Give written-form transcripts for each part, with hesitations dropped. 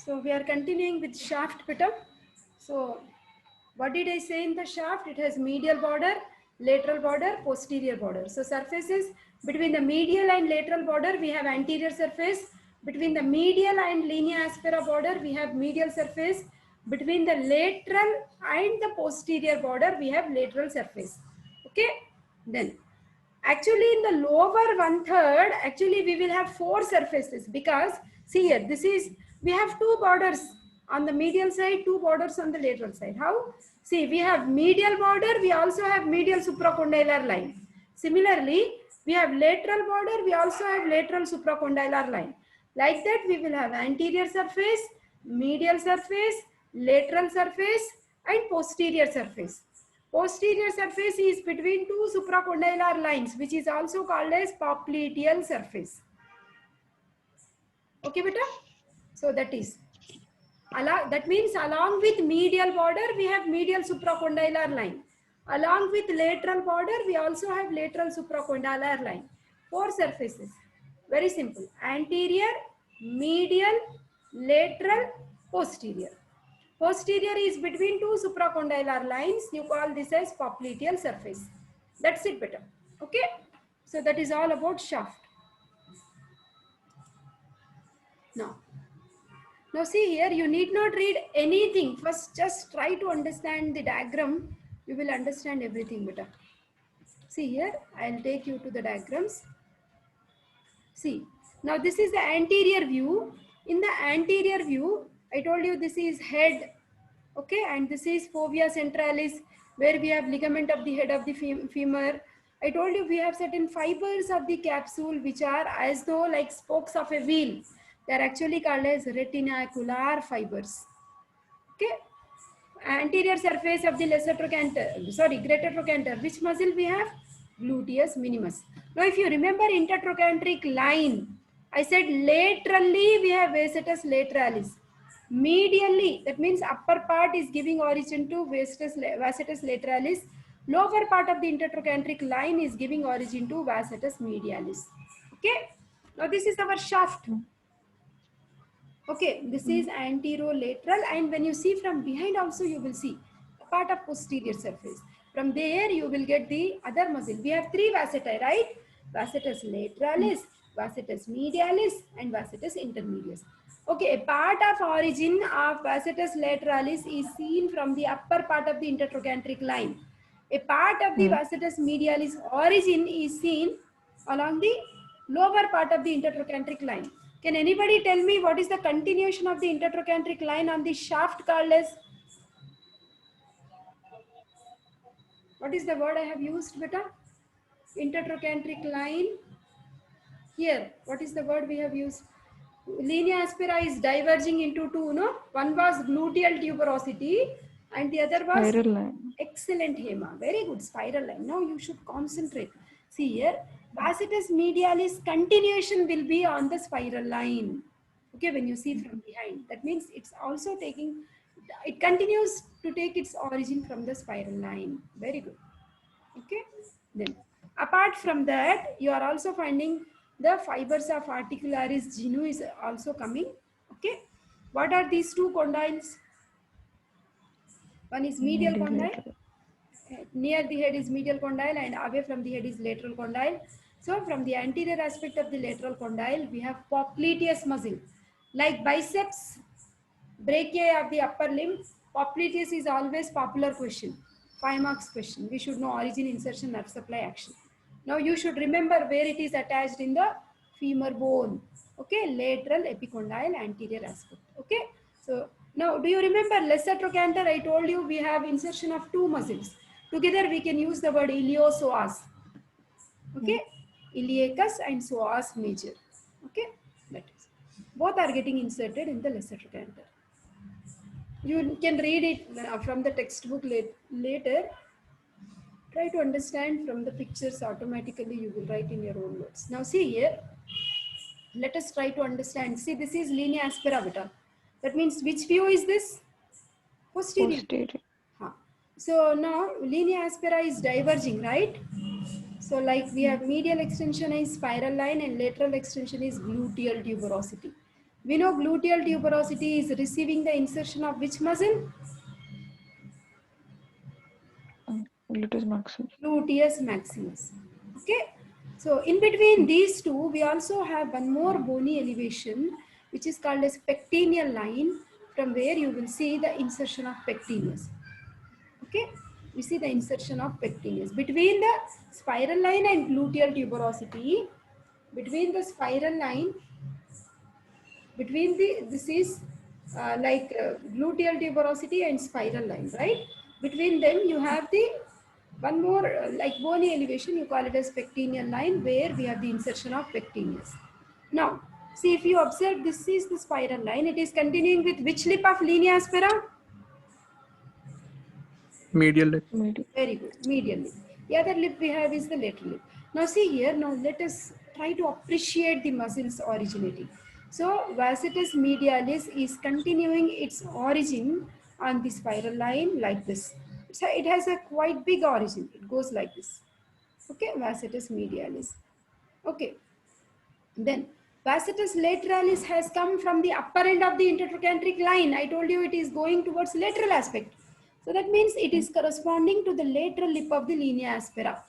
So we are continuing with shaft beta. So what did I say in the shaft? It has medial border, lateral border, posterior border. So surfaces between the medial and lateral border, we have anterior surface. Between the medial and linea aspera border, we have medial surface. Between the lateral and the posterior border, we have lateral surface. Okay. Then actually in the lower one third, actually we will have four surfaces, because see here, this is, we have two borders on the medial side, two borders on the lateral side. How? See, we have medial border, we also have medial supracondylar line. Similarly, we have lateral border, we also have lateral supracondylar line. Like that, we will have anterior surface, medial surface, lateral surface, and posterior surface. Posterior surface is between two supracondylar lines, which is also called as popliteal surface. Okay, beta? So that is, that means along with medial border, we have medial supracondylar line. Along with lateral border, we also have lateral supracondylar line. Four surfaces. Very simple. Anterior, medial, lateral, posterior. Posterior is between two supracondylar lines. You call this as popliteal surface. That's it, beta. Okay. So that is all about shaft. Now, see here, you need not read anything. First, just try to understand the diagram. You will understand everything better. See here, I'll take you to the diagrams. See, now this is the anterior view. In the anterior view, I told you this is head, okay, and this is fovea centralis, where we have ligament of the head of the femur. I told you we have certain fibers of the capsule which are as though like spokes of a wheel. They are actually called as retinacular fibers. Okay, anterior surface of the lesser trochanter, sorry, greater trochanter. Which muscle we have? Gluteus minimus. Now, if you remember intertrochanteric line, I said laterally we have vastus lateralis. Medially, that means upper part is giving origin to vastus lateralis. Lower part of the intertrochanteric line is giving origin to vastus medialis. Okay. Now, this is our shaft. Okay, this is anterolateral, and when you see from behind also you will see a part of posterior surface. From there you will get the other muscle. We have three vasci, right? Vastus lateralis, vastus medialis, and vastus intermedius. Okay, a part of origin of vastus lateralis is seen from the upper part of the intertrochanteric line. A part of the vastus medialis origin is seen along the lower part of the intertrochanteric line. Can anybody tell me what is the continuation of the intertrochanteric line on the shaft called as? What is the word I have used, beta? Intertrochanteric line. Here, what is the word we have used? Linea aspera is diverging into two, no? One was gluteal tuberosity and the other was Spiral line. excellent, Hema. Very good, spiral line. Now you should concentrate. See here, vastus medialis continuation will be on the spiral line. Okay, when you see from behind, that means it's also taking, it continues to take its origin from the spiral line. Very good. Okay, then apart from that, you are also finding the fibers of articularis genu is also coming. Okay, what are these two condyles? One is medial condyle. Near the head is medial condyle and away from the head is lateral condyle. So from the anterior aspect of the lateral condyle, we have popliteus muscle. Like biceps, brachia of the upper limb, popliteus is always popular question. 5 marks question. We should know origin, insertion, nerve supply, action. Now you should remember where it is attached in the femur bone. Okay, lateral epicondyle anterior aspect. Okay, so now do you remember lesser trochanter? I told you we have insertion of two muscles. Together we can use the word iliopsoas. Okay, iliacus and psoas major. Okay, that is. Both are getting inserted in the lesser trochanter. You can read it from the textbook later. Try to understand from the pictures, automatically you will write in your own words. Now see here, let us try to understand. See, this is linea aspera beta. That means which view is this? Posterior. So now linea aspera is diverging, right? So like we have medial extension is spiral line and lateral extension is gluteal tuberosity. We know gluteal tuberosity is receiving the insertion of which muscle? Gluteus maximus. Gluteus maximus. Okay. So in between these two, we also have one more bony elevation, which is called as pectineal line, from where you will see the insertion of pectineus. Okay. We see the insertion of pectineus. Between the spiral line and gluteal tuberosity, between the spiral line, between this is gluteal tuberosity and spiral line, right? Between them, you have the one more like bony elevation, you call it as pectineal line, where we have the insertion of pectineus. Now, see, if you observe, this is the spiral line. It is continuing with which lip of linea aspera? Medial lip. Medial. Very good, medial lip. The other lip we have is the lateral lip. Now see here, now let us try to appreciate the muscles originating. So vastus medialis is continuing its origin on the spiral line like this. So it has a quite big origin. It goes like this. Okay, vastus medialis. Okay, then vastus lateralis has come from the upper end of the intertrochanteric line. I told you it is going towards lateral aspect. So that means it is corresponding to the lateral lip of the linea aspera.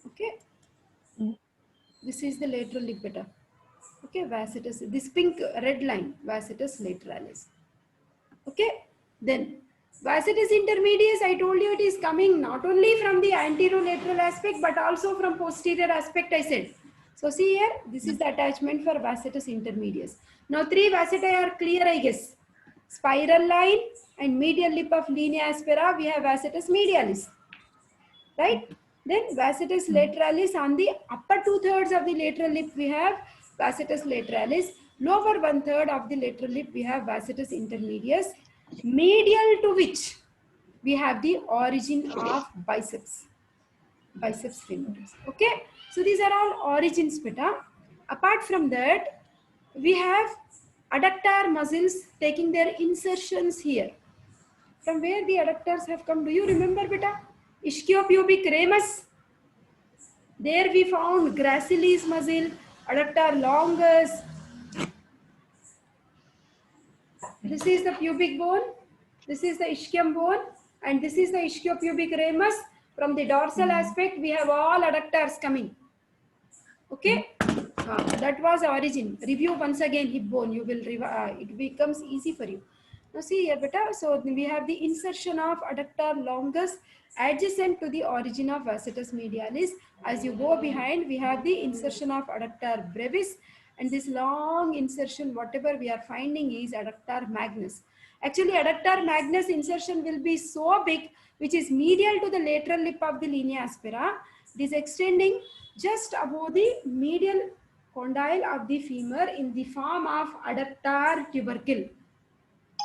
Okay. This is the lateral lip beta. Okay, vastus, this pink red line, vastus lateralis. Okay, then vastus intermedius, I told you it is coming not only from the anterolateral aspect but also from posterior aspect, I said. So see here, this is the attachment for vastus intermedius. Now three vasci are clear, I guess. Spiral line and medial lip of linea aspera, we have vastus medialis, right? Then vastus lateralis, on the upper 2/3 of the lateral lip we have vastus lateralis, lower 1/3 of the lateral lip we have vastus intermedius, medial to which we have the origin of biceps femoris. Okay, so these are all origins beta. Apart from that, we have adductor muscles taking their insertions here. From where the adductors have come, do you remember beta? Ischiopubic ramus. There we found gracilis muscle, adductor longus. This is the pubic bone. This is the ischium bone. And this is the ischiopubic ramus. From the dorsal aspect, we have all adductors coming. Okay. That was origin. Review once again hip bone. You will it becomes easy for you. Now see here, beta. So we have the insertion of adductor longus adjacent to the origin of vastus medialis. As you go behind, we have the insertion of adductor brevis, and this long insertion, whatever we are finding, is adductor magnus. Actually, adductor magnus insertion will be so big, which is medial to the lateral lip of the linea aspera. It is extending just above the medial condyle of the femur in the form of adductor tubercle.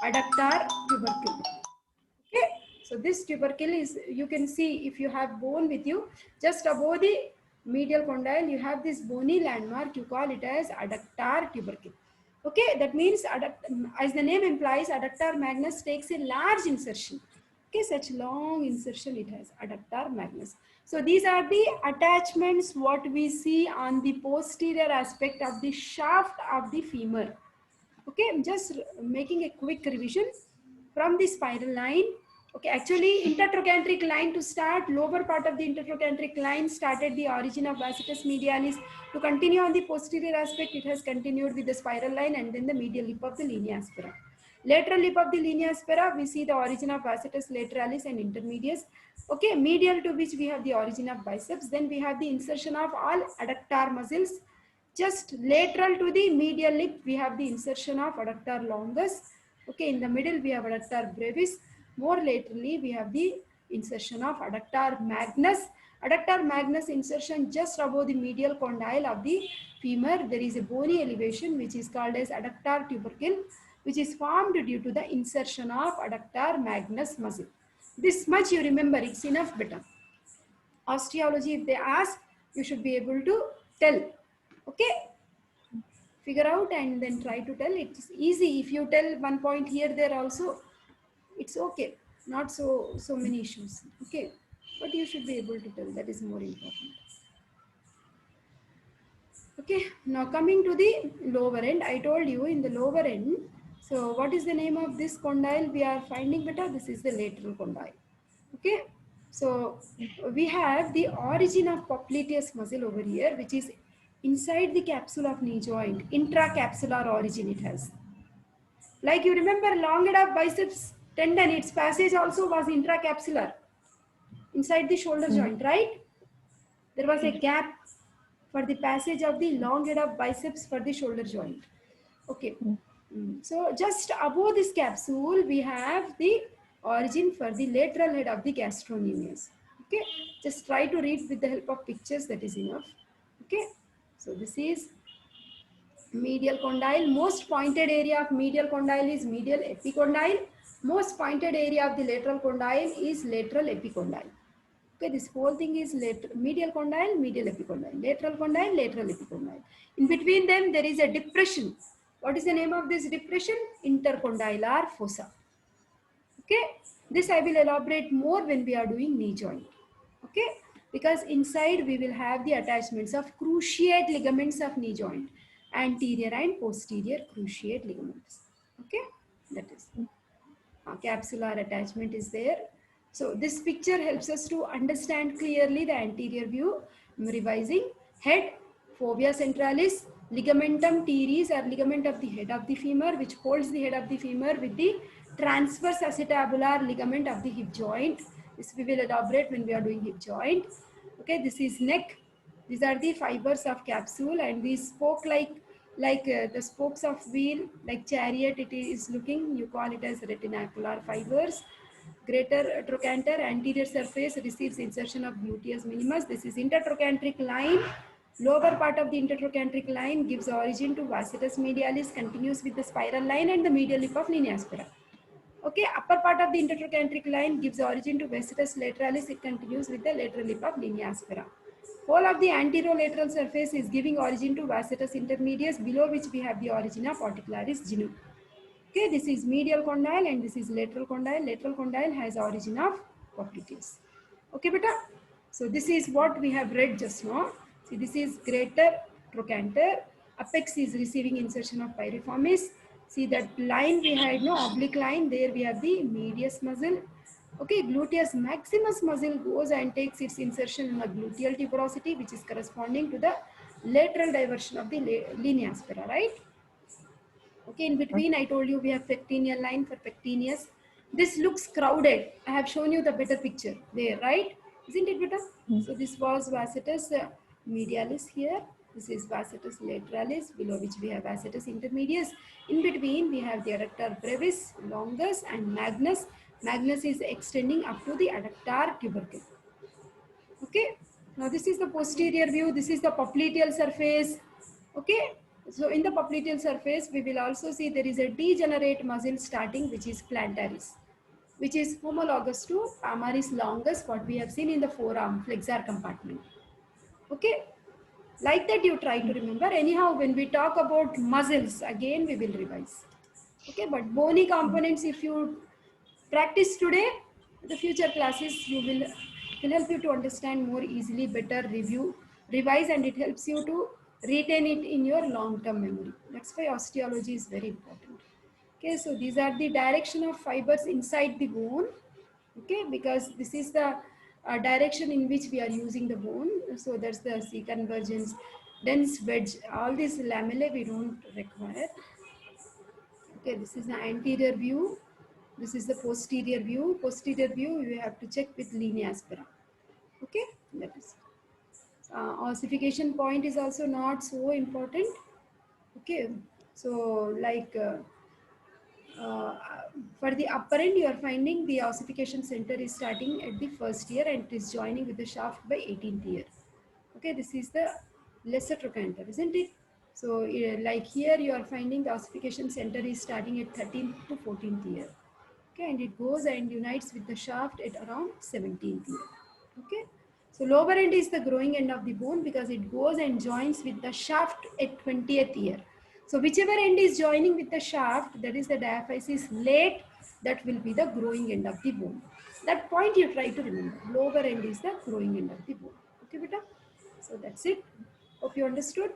Adductor tubercle. Okay, so this tubercle is, you can see if you have bone with you, just above the medial condyle, you have this bony landmark, you call it as adductor tubercle. Okay, that means, as the name implies, adductor magnus takes a large insertion. Okay, such long insertion it has, adductor magnus. So these are the attachments what we see on the posterior aspect of the shaft of the femur. Okay, I'm just making a quick revision from the spiral line. Okay, actually intertrochanteric line to start, lower part of the intertrochanteric line started the origin of vastus medialis. To continue on the posterior aspect, it has continued with the spiral line and then the medial lip of the linea aspera. Lateral lip of the linea aspera, we see the origin of vastus lateralis and intermedius. Okay, medial to which we have the origin of biceps. Then we have the insertion of all adductor muscles. Just lateral to the medial lip, we have the insertion of adductor longus. Okay, in the middle, we have adductor brevis. More laterally, we have the insertion of adductor magnus. Adductor magnus insertion just above the medial condyle of the femur. There is a bony elevation which is called as adductor tubercle, which is formed due to the insertion of adductor magnus muscle. This much you remember, it's enough better. Osteology, if they ask, you should be able to tell. Okay, figure out and then try to tell. It's easy. If you tell one point here, there also, it's okay. Not so many issues. Okay, but you should be able to tell. That is more important. Okay, now coming to the lower end, I told you in the lower end, so what is the name of this condyle we are finding beta? This is the lateral condyle. Okay, so we have the origin of popliteus muscle over here, which is inside the capsule of knee joint, intracapsular origin it has. Like you remember long head of biceps tendon, its passage also was intracapsular inside the shoulder Mm. joint, right? There was a Yes. gap for the passage of the long head of biceps for the shoulder joint. Okay. Mm. So just above this capsule, we have the origin for the lateral head of the gastrocnemius. Okay. Just try to read with the help of pictures, that is enough. Okay. So this is medial condyle. Most pointed area of medial condyle is medial epicondyle. Most pointed area of the lateral condyle is lateral epicondyle. Okay, this whole thing is medial condyle, medial epicondyle, lateral epicondyle. In between them, there is a depression. What is the name of this depression? Intercondylar fossa. Okay, this I will elaborate more when we are doing knee joint. Okay, because inside we will have the attachments of cruciate ligaments of knee joint, anterior and posterior cruciate ligaments. Okay, that is capsular attachment is there. So this picture helps us to understand clearly the anterior view. I'm revising head, fovea centralis, ligamentum teres or ligament of the head of the femur, which holds the head of the femur with the transverse acetabular ligament of the hip joint. This we will elaborate when we are doing hip joint. Okay, this is neck. These are the fibers of capsule, and these spoke like the spokes of wheel, like chariot it is looking, you call it as retinacular fibers. Greater trochanter anterior surface receives insertion of gluteus minimus. This is intertrochanteric line. Lower part of the intertrochanteric line gives origin to vastus medialis, continues with the spiral line and the medial lip of linea aspera. Okay, upper part of the intertrochanteric line gives origin to vastus lateralis. It continues with the lateral lip of linea aspera. Whole of the anterolateral surface is giving origin to vastus intermedius, below which we have the origin of articularis genu. Okay, this is medial condyle and this is lateral condyle. Lateral condyle has origin of popliteus. Okay, beta. So this is what we have read just now. See, this is greater trochanter. Apex is receiving insertion of piriformis. See that line we had, no oblique line. There we have the medius muscle. Okay, gluteus maximus muscle goes and takes its insertion in the gluteal tuberosity, which is corresponding to the lateral diversion of the linea aspera, right? Okay, in between I told you we have pectineal line for pectineus. This looks crowded. I have shown you the better picture there, right? Isn't it better? Mm. So this was vastus medialis here. This is vastus lateralis, below which we have vastus intermedius. In between we have the adductor brevis, longus and magnus. Magnus is extending up to the adductor tubercle. Okay, now this is the posterior view, this is the popliteal surface. Okay, so in the popliteal surface we will also see there is a degenerate muscle starting, which is plantaris, which is homologous to palmaris longus, what we have seen in the forearm flexor compartment. Okay, like that you try to remember. Anyhow, when we talk about muscles again we will revise. Okay, but bony components, if you practice today, the future classes you will help you to understand more easily, better review, revise, and it helps you to retain it in your long-term memory. That's why osteology is very important. Okay, so these are the direction of fibers inside the bone. Okay, because this is the direction in which we are using the bone. So that's the C convergence, dense wedge, all these lamellae we don't require. Okay, this is the anterior view. This is the posterior view. Posterior view, you have to check with linea aspera. Okay, that is. Ossification point is also not so important. Okay, so like uh, for the upper end, you are finding the ossification center is starting at the first year and it is joining with the shaft by 18th year. Okay, this is the lesser trochanter, isn't it? So like here you are finding the ossification center is starting at 13th to 14th year. Okay, and it goes and unites with the shaft at around 17th year. Okay, so lower end is the growing end of the bone because it goes and joins with the shaft at 20th year. So whichever end is joining with the shaft, that is the diaphysis late, that will be the growing end of the bone. That point you try to remember. Lower end is the growing end of the bone. Okay, beta? So that's it. Hope you understood.